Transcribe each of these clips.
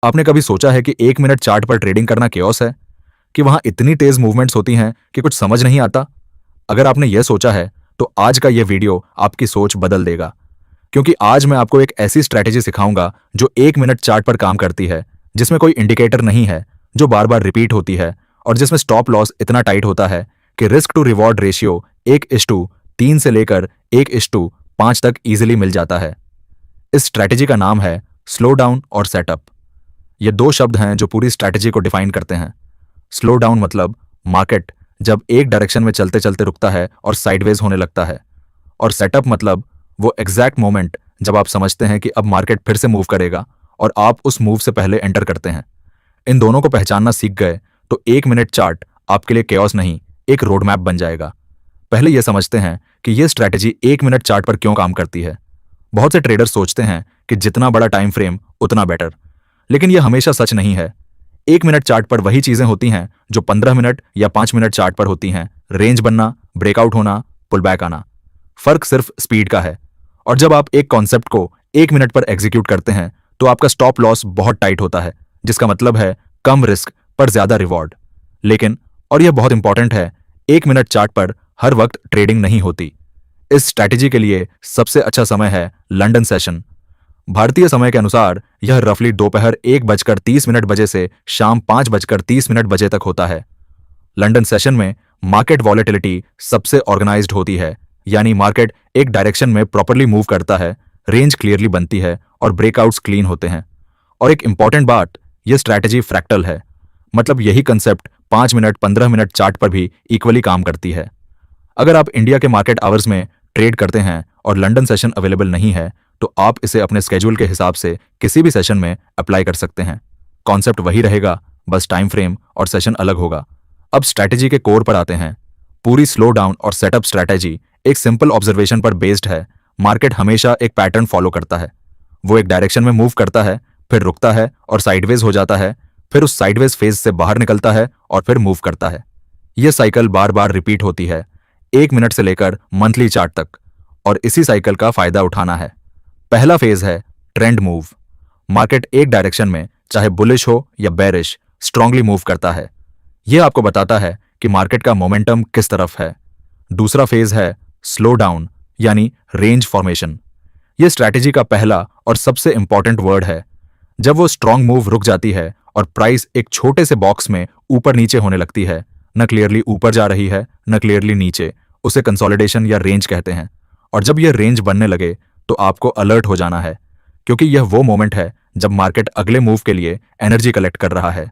आपने कभी सोचा है कि 1 मिनट चार्ट पर ट्रेडिंग करना केओस है, कि वहां इतनी तेज मूवमेंट्स होती हैं कि कुछ समझ नहीं आता? अगर आपने यह सोचा है तो आज का यह वीडियो आपकी सोच बदल देगा, क्योंकि आज मैं आपको एक ऐसी स्ट्रैटेजी सिखाऊंगा जो 1 मिनट चार्ट पर काम करती है, जिसमें कोई इंडिकेटर नहीं है, जो बार बार रिपीट होती है और जिसमें स्टॉप लॉस इतना टाइट होता है कि रिस्क टू रिवॉर्ड रेशियो 1:3 से लेकर 1:5 तक इजीली मिल जाता है। इस स्ट्रैटेजी का नाम है स्लो डाउन और सेटअप। ये दो शब्द हैं जो पूरी स्ट्रैटेजी को डिफाइन करते हैं। स्लो डाउन मतलब मार्केट जब एक डायरेक्शन में चलते चलते रुकता है और साइडवेज होने लगता है, और सेटअप मतलब वो एग्जैक्ट मोमेंट जब आप समझते हैं कि अब मार्केट फिर से मूव करेगा और आप उस मूव से पहले एंटर करते हैं। इन दोनों को पहचानना सीख गए तो 1 मिनट चार्ट आपके लिए केओस नहीं, एक रोड मैप बन जाएगा। पहले यह समझते हैं कि यह स्ट्रैटेजी 1 मिनट चार्ट पर क्यों काम करती है। बहुत से ट्रेडर्स सोचते हैं कि जितना बड़ा टाइम फ्रेम उतना बेटर, लेकिन यह हमेशा सच नहीं है। 1 मिनट चार्ट पर वही चीजें होती हैं जो 15 मिनट या 5 मिनट चार्ट पर होती हैं। रेंज बनना, ब्रेकआउट होना, पुल बैक आना। फर्क सिर्फ स्पीड का है। और जब आप एक कॉन्सेप्ट को 1 मिनट पर एग्जीक्यूट करते हैं तो आपका स्टॉप लॉस बहुत टाइट होता है, जिसका मतलब है कम रिस्क पर ज्यादा रिवॉर्ड। लेकिन, और यह बहुत इंपॉर्टेंट है, 1 मिनट चार्ट पर हर वक्त ट्रेडिंग नहीं होती। इस स्ट्रैटेजी के लिए सबसे अच्छा समय है लंदन सेशन। भारतीय समय के अनुसार यह रफली दोपहर 1:30 बजे से शाम 5:30 बजे तक होता है। लंदन सेशन में मार्केट वॉलेटिलिटी सबसे ऑर्गेनाइज्ड होती है, यानी मार्केट एक डायरेक्शन में प्रॉपर्ली मूव करता है, रेंज क्लियरली बनती है और ब्रेकआउट्स क्लीन होते हैं। और एक इंपॉर्टेंट बात, यह स्ट्रैटेजी फ्रैक्टल है, मतलब यही कंसेप्ट 5 मिनट 15 मिनट चार्ट पर भी इक्वली काम करती है। अगर आप इंडिया के मार्केट आवर्स में ट्रेड करते हैं और लंदन सेशन अवेलेबल नहीं है तो आप इसे अपने स्केड्यूल के हिसाब से किसी भी सेशन में अप्लाई कर सकते हैं। कॉन्सेप्ट वही रहेगा, बस टाइम फ्रेम और सेशन अलग होगा। अब स्ट्रैटेजी के कोर पर आते हैं। पूरी स्लो डाउन और सेटअप स्ट्रैटेजी एक सिंपल ऑब्जर्वेशन पर बेस्ड है। मार्केट हमेशा एक पैटर्न फॉलो करता है। वो एक डायरेक्शन में मूव करता है, फिर रुकता है और साइडवेज हो जाता है, फिर उस साइडवेज फेज से बाहर निकलता है और फिर मूव करता है। यह साइकिल बार बार रिपीट होती है, 1 मिनट से लेकर मंथली चार्ट तक, और इसी साइकिल का फायदा उठाना है। पहला फेज है ट्रेंड मूव। मार्केट एक डायरेक्शन में, चाहे बुलिश हो या बेरिश, स्ट्रांगली मूव करता है। यह आपको बताता है कि मार्केट का मोमेंटम किस तरफ है। दूसरा फेज है स्लो डाउन, यानी रेंज फॉर्मेशन। यह स्ट्रैटेजी का पहला और सबसे इंपॉर्टेंट वर्ड है। जब वो स्ट्रांग मूव रुक जाती है और प्राइस एक छोटे से बॉक्स में ऊपर नीचे होने लगती है, न क्लियरली ऊपर जा रही है न क्लियरली नीचे, उसे कंसोलिडेशन या रेंज कहते हैं। और जब यह रेंज बनने लगे तो आपको अलर्ट हो जाना है, क्योंकि यह वो मोमेंट है जब मार्केट अगले मूव के लिए एनर्जी कलेक्ट कर रहा है।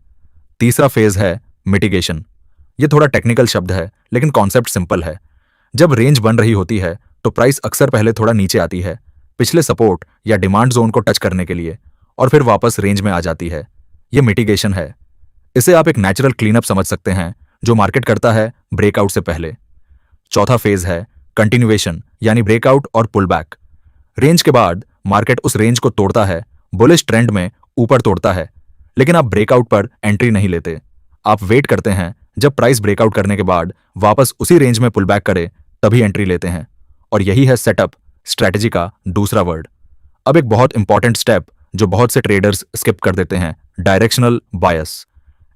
तीसरा फेज है मिटिगेशन। यह थोड़ा टेक्निकल शब्द है, लेकिन कॉन्सेप्ट सिंपल है। जब रेंज बन रही होती है तो प्राइस अक्सर पहले थोड़ा नीचे आती है, पिछले सपोर्ट या डिमांड जोन को टच करने के लिए, और फिर वापस रेंज में आ जाती है। यह मिटिगेशन है। इसे आप एक नेचुरल क्लीनअप समझ सकते हैं जो मार्केट करता है ब्रेकआउट से पहले। चौथा फेज है कंटिन्यूएशन, यानी ब्रेकआउट और पुल बैक। रेंज के बाद मार्केट उस रेंज को तोड़ता है, बुलिश ट्रेंड में ऊपर तोड़ता है, लेकिन आप ब्रेकआउट पर एंट्री नहीं लेते। आप वेट करते हैं जब प्राइस ब्रेकआउट करने के बाद वापस उसी रेंज में पुल बैक करे, तभी एंट्री लेते हैं। और यही है सेटअप, स्ट्रैटेजी का दूसरा वर्ड। अब एक बहुत इंपॉर्टेंट स्टेप जो बहुत से ट्रेडर्स स्किप कर देते हैं, डायरेक्शनल बायस।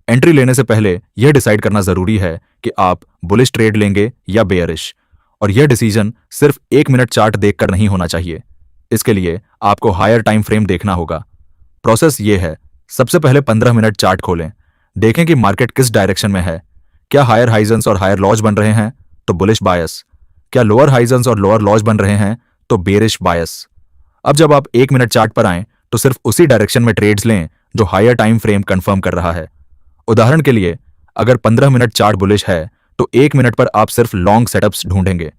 एंट्री लेने से पहले यह डिसाइड करना जरूरी है कि आप बुलिश ट्रेड लेंगे या बेयरिश, और यह डिसीजन सिर्फ 1 मिनट चार्ट देखकर नहीं होना चाहिए। इसके लिए आपको हायर टाइम फ्रेम देखना होगा। प्रोसेस ये है, सबसे पहले 15 मिनट चार्ट खोलें, देखें कि मार्केट किस डायरेक्शन में है। क्या हायर हाइजन्स और हायर लॉज बन रहे हैं तो बुलिश बायस, क्या लोअर हाइजन्स और लोअर लॉज बन रहे हैं तो बेरिश बायस। अब जब आप 1 मिनट चार्ट पर आएं तो सिर्फ उसी डायरेक्शन में ट्रेड्स लें जो हायर टाइम फ्रेम कंफर्म कर रहा है। उदाहरण के लिए, अगर 15 मिनट चार्ट बुलिश है तो 1 मिनट पर आप सिर्फ लॉन्ग सेटअप्स ढूंढेंगे।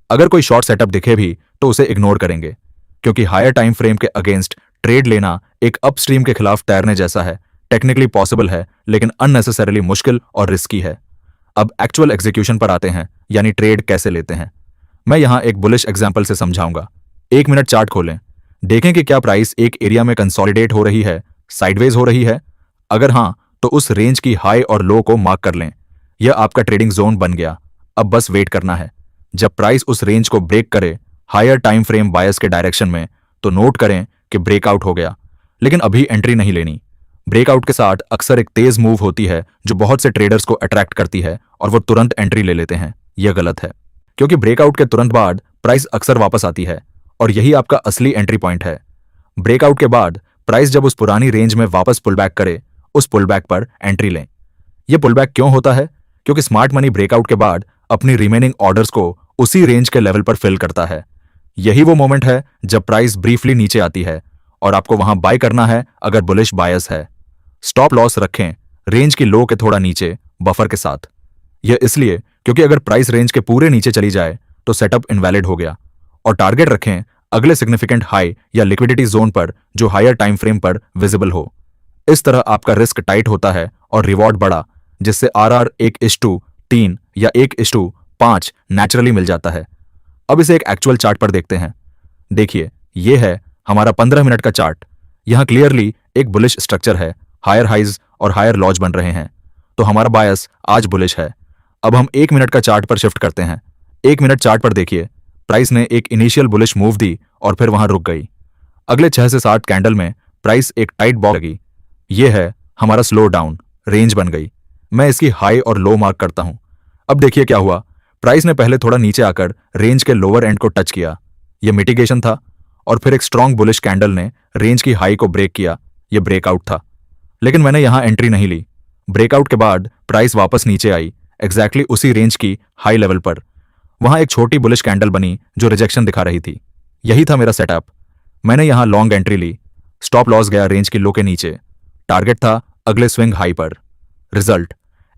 अगर कोई शॉर्ट सेटअप दिखे भी तो उसे इग्नोर करेंगे, क्योंकि हायर टाइम फ्रेम के अगेंस्ट ट्रेड लेना एक अपस्ट्रीम के खिलाफ तैरने जैसा है। टेक्निकली पॉसिबल है, लेकिन अननेसेसरीली मुश्किल और रिस्की है। अब एक्चुअल एग्जीक्यूशन पर आते हैं, यानी ट्रेड कैसे लेते हैं। मैं यहां एक बुलिश एग्जांपल से समझाऊंगा। 1 मिनट चार्ट खोलें, देखें कि क्या प्राइस एक एरिया में कंसोलिडेट हो रही है, साइडवेज हो रही है। अगर हां, तो उस रेंज की हाई और लो को मार्क कर लें। यह आपका ट्रेडिंग जोन बन गया। अब बस वेट करना है। जब प्राइस उस रेंज को ब्रेक करे हायर टाइम फ्रेम बायस के डायरेक्शन में, तो नोट करें कि ब्रेकआउट हो गया, लेकिन अभी एंट्री नहीं लेनी। ब्रेकआउट के साथ अक्सर एक तेज मूव होती है जो बहुत से ट्रेडर्स को अट्रैक्ट करती है और वो तुरंत एंट्री ले लेते हैं। यह गलत है, क्योंकि ब्रेकआउट के तुरंत बाद प्राइस अक्सर वापस आती है और यही आपका असली एंट्री पॉइंट है। ब्रेकआउट के बाद प्राइस जब उस पुरानी रेंज में वापस पुल बैक करे, उस पुल बैक पर एंट्री लें। यह पुल बैक क्यों होता है? क्योंकि स्मार्ट मनी ब्रेकआउट के बाद अपनी रिमेनिंग ऑर्डर्स को उसी रेंज के लेवल पर फिल करता है। यही वो मोमेंट है जब प्राइस ब्रीफली नीचे आती है और आपको वहां बाय करना है अगर बुलिश बायस है। स्टॉप लॉस रखें रेंज की लो के थोड़ा नीचे बफर के साथ। यह इसलिए क्योंकि अगर प्राइस रेंज के पूरे नीचे चली जाए तो सेटअप इनवैलिड हो गया। और टारगेट रखें अगले सिग्निफिकेंट हाई या लिक्विडिटी जोन पर जो हायर टाइम फ्रेम पर विजिबल हो। इस तरह आपका रिस्क टाइट होता है और रिवॉर्ड बड़ा, जिससे आरआर 1:3 या 1:5 नेचुरली मिल जाता है। अब इसे एक एक्चुअल चार्ट पर देखते हैं। देखिए, यह है हमारा 15 मिनट का चार्ट। यहां क्लियरली एक बुलिश स्ट्रक्चर है, हायर हाइज और हायर लॉज बन रहे हैं, तो हमारा बायस आज बुलिश है। अब हम 1 मिनट का चार्ट पर शिफ्ट करते हैं। 1 मिनट चार्ट पर देखिए, प्राइस ने एक इनिशियल बुलिश मूव दी और फिर वहां रुक गई। अगले 6 से 7 कैंडल में प्राइस एक टाइट बॉक्स लगी। यह है हमारा स्लो डाउन, रेंज बन गई। मैं इसकी हाई और लो मार्क करता हूं। अब देखिए क्या हुआ, प्राइस ने पहले थोड़ा नीचे आकर रेंज के लोअर एंड को टच किया, यह मिटिगेशन था, और फिर एक स्ट्रॉन्ग बुलिश कैंडल ने रेंज की हाई को ब्रेक किया, यह ब्रेकआउट था। लेकिन मैंने यहां एंट्री नहीं ली। ब्रेकआउट के बाद प्राइस वापस नीचे आई, एग्जैक्टली उसी रेंज की हाई लेवल पर। वहां एक छोटी बुलिश कैंडल बनी जो रिजेक्शन दिखा रही थी। यही था मेरा सेटअप। मैंने यहां लॉन्ग एंट्री ली। स्टॉप लॉस गया रेंज की लो के नीचे। टारगेट था अगले स्विंग हाई पर। रिजल्ट,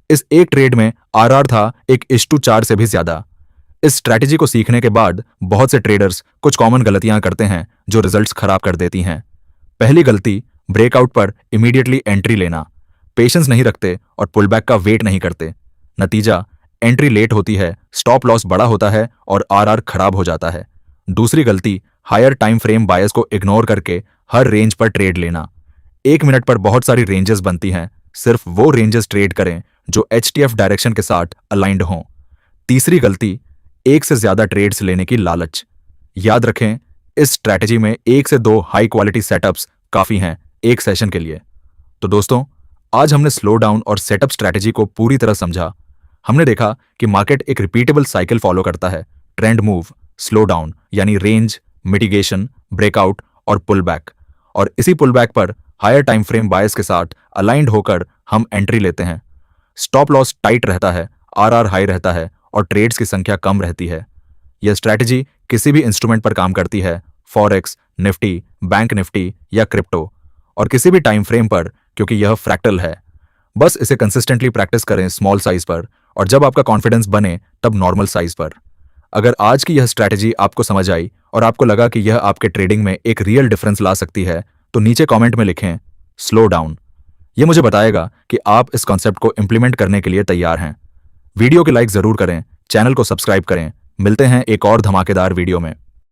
इस एक ट्रेड में आरआर था 1:4 से भी ज्यादा। इस स्ट्रैटेजी को सीखने के बाद बहुत से ट्रेडर्स कुछ कॉमन गलतियां करते हैं जो रिजल्ट्स खराब कर देती हैं। पहली गलती, ब्रेकआउट पर इमीडिएटली एंट्री लेना। पेशेंस नहीं रखते और पुलबैक का वेट नहीं करते। नतीजा, एंट्री लेट होती है, स्टॉप लॉस बड़ा होता है और आरआर खराब हो जाता है। दूसरी गलती, हायर टाइम फ्रेम बायस को इग्नोर करके हर रेंज पर ट्रेड लेना। 1 मिनट पर बहुत सारी रेंजेस बनती हैं, सिर्फ वो रेंजेस ट्रेड करें जो एचटीएफ डायरेक्शन के साथ अलाइंड हों। तीसरी गलती, एक से ज्यादा ट्रेड्स लेने की लालच। याद रखें, इस स्ट्रैटेजी में 1 से 2 हाई क्वालिटी सेटअप्स काफी हैं एक सेशन के लिए। तो दोस्तों, आज हमने स्लो डाउन और सेटअप स्ट्रैटेजी को पूरी तरह समझा। हमने देखा कि मार्केट एक रिपीटेबल साइकिल फॉलो करता है, ट्रेंड मूव, स्लो डाउन यानी रेंज, मिटिगेशन, ब्रेकआउट और पुल बैक। और इसी पुल बैक पर हायर टाइम फ्रेम बायस के साथ अलाइंड होकर हम एंट्री लेते हैं। स्टॉप लॉस टाइट रहता है, आरआर हाई रहता है और ट्रेड्स की संख्या कम रहती है। यह स्ट्रैटेजी किसी भी इंस्ट्रूमेंट पर काम करती है, फॉरेक्स, निफ्टी, बैंक निफ्टी या क्रिप्टो, और किसी भी टाइम फ्रेम पर, क्योंकि यह फ्रैक्टल है। बस इसे कंसिस्टेंटली प्रैक्टिस करें स्मॉल साइज पर, और जब आपका कॉन्फिडेंस बने तब नॉर्मल साइज पर। अगर आज की यह स्ट्रैटेजी आपको समझ आई और आपको लगा कि यह आपके ट्रेडिंग में एक रियल डिफरेंस ला सकती है, तो नीचे कमेंट में लिखें स्लो डाउन। यह मुझे बताएगा कि आप इस कॉन्सेप्ट को इंप्लीमेंट करने के लिए तैयार हैं। वीडियो के लाइक जरूर करें, चैनल को सब्सक्राइब करें। मिलते हैं एक और धमाकेदार वीडियो में।